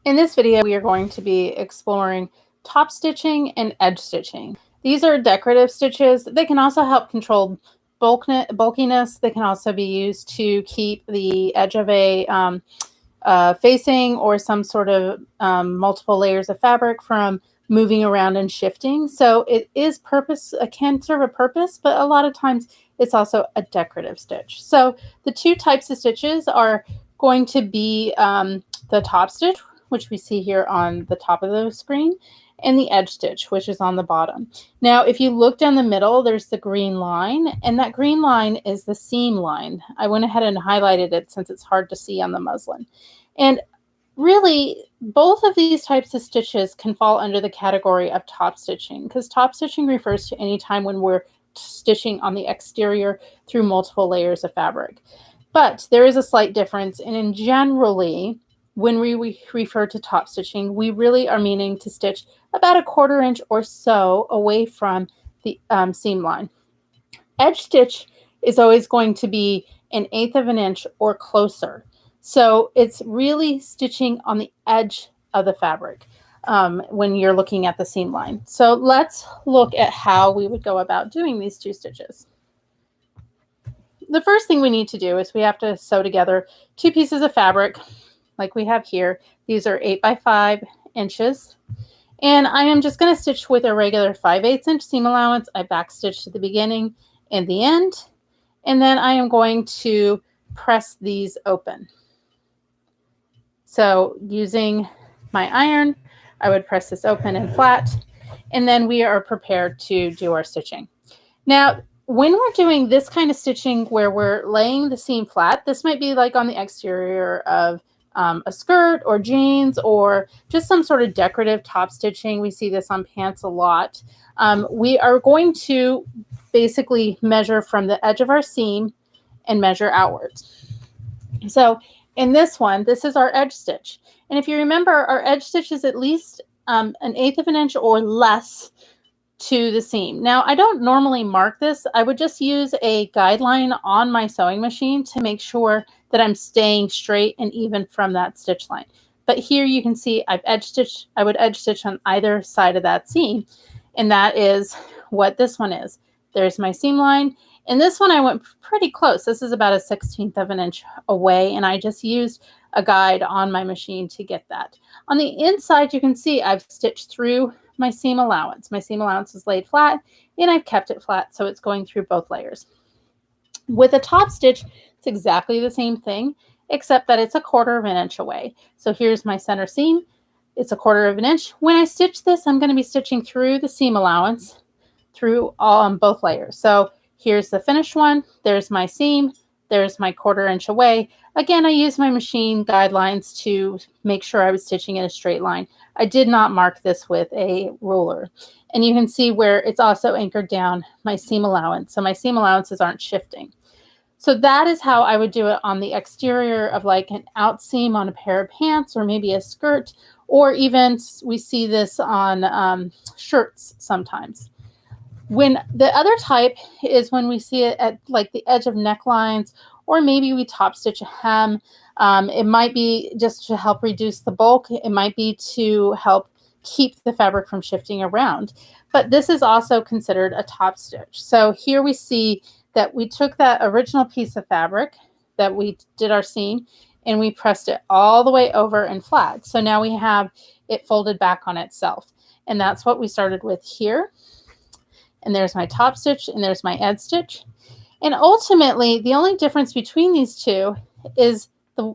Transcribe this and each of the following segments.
In this video, we are going to be exploring top stitching and edge stitching. These are decorative stitches. They can also help control bulkiness. They can also be used to keep the edge of a facing or some sort of multiple layers of fabric from moving around and shifting. So it can serve a purpose, but a lot of times it's also a decorative stitch. So the two types of stitches are going to be the top stitch, which we see here on the top of the screen, and the edge stitch, which is on the bottom. Now, if you look down the middle, there's the green line, and that green line is the seam line. I went ahead and highlighted it since it's hard to see on the muslin. And really, both of these types of stitches can fall under the category of top stitching, because top stitching refers to any time when we're stitching on the exterior through multiple layers of fabric. But there is a slight difference, and in generally, when we refer to top stitching, we really are meaning to stitch about a 1/4 inch or so away from the seam line. Edge stitch is always going to be 1/8 of an inch or closer. So it's really stitching on the edge of the fabric when you're looking at the seam line. So let's look at how we would go about doing these two stitches. The first thing we need to do is we have to sew together 2 pieces of fabric like we have here. These are 8 by 5 inches. And I am just going to stitch with a regular 5/8 inch seam allowance. I back stitched at the beginning and the end. And then I am going to press these open. So using my iron, I would press this open and flat, and then we are prepared to do our stitching. Now, when we're doing this kind of stitching where we're laying the seam flat, this might be like on the exterior of a skirt or jeans or just some sort of decorative top stitching. We see this on pants a lot. We are going to basically measure from the edge of our seam and measure outwards. So in this one, this is our edge stitch. And if you remember, our edge stitch is at least 1/8 of an inch or less to the seam. Now, I don't normally mark this. I would just use a guideline on my sewing machine to make sure that I'm staying straight and even from that stitch line. But here you can see I've edge stitched. I would edge stitch on either side of that seam. And that is what this one is. There's my seam line. And this one I went pretty close. This is about a 1/16 of an inch away. And I just used a guide on my machine to get that. On the inside, you can see I've stitched through my seam allowance. My seam allowance is laid flat, and I've kept it flat, so it's going through both layers. With a top stitch, it's exactly the same thing, except that it's a 1/4 of an inch away. So here's my center seam. It's a 1/4 of an inch. When I stitch this, I'm going to be stitching through the seam allowance through both layers. So here's the finished one. There's my seam. There's my 1/4 inch away. Again, I used my machine guidelines to make sure I was stitching in a straight line. I did not mark this with a ruler. And you can see where it's also anchored down my seam allowance. So my seam allowances aren't shifting. So that is how I would do it on the exterior of like an out seam on a pair of pants or maybe a skirt, or even we see this on shirts sometimes. When the other type is when we see it at like the edge of necklines, or maybe we top stitch a hem. It might be just to help reduce the bulk. It might be to help keep the fabric from shifting around. But this is also considered a top stitch. So here we see that we took that original piece of fabric that we did our seam and we pressed it all the way over and flat. So now we have it folded back on itself. And that's what we started with here. And there's my top stitch and there's my edge stitch. And ultimately, the only difference between these two is the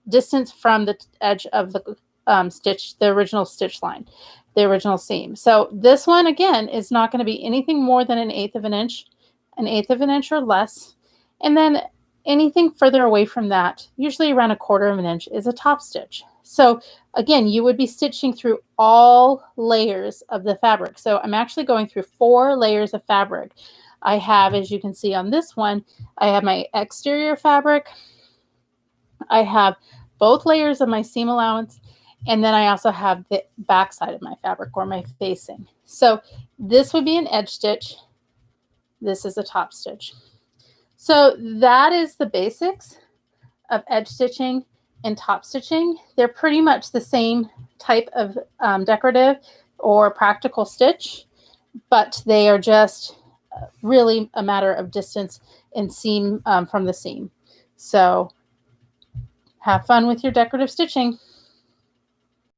distance from the edge of the stitch, the original stitch line, the original seam. So this one, again, is not going to be anything more than 1/8 of an inch, 1/8 of an inch or less. And then anything further away from that, usually around 1/4 of an inch, is a top stitch. So again, you would be stitching through all layers of the fabric. So I'm actually going through 4 layers of fabric. I have, as you can see on this one, I have my exterior fabric. I have both layers of my seam allowance. And then I also have the back side of my fabric or my facing. So this would be an edge stitch. This is a top stitch. So that is the basics of edge stitching and top stitching, they're pretty much the same type of decorative or practical stitch, but they are just really a matter of distance and seam from the seam. So have fun with your decorative stitching.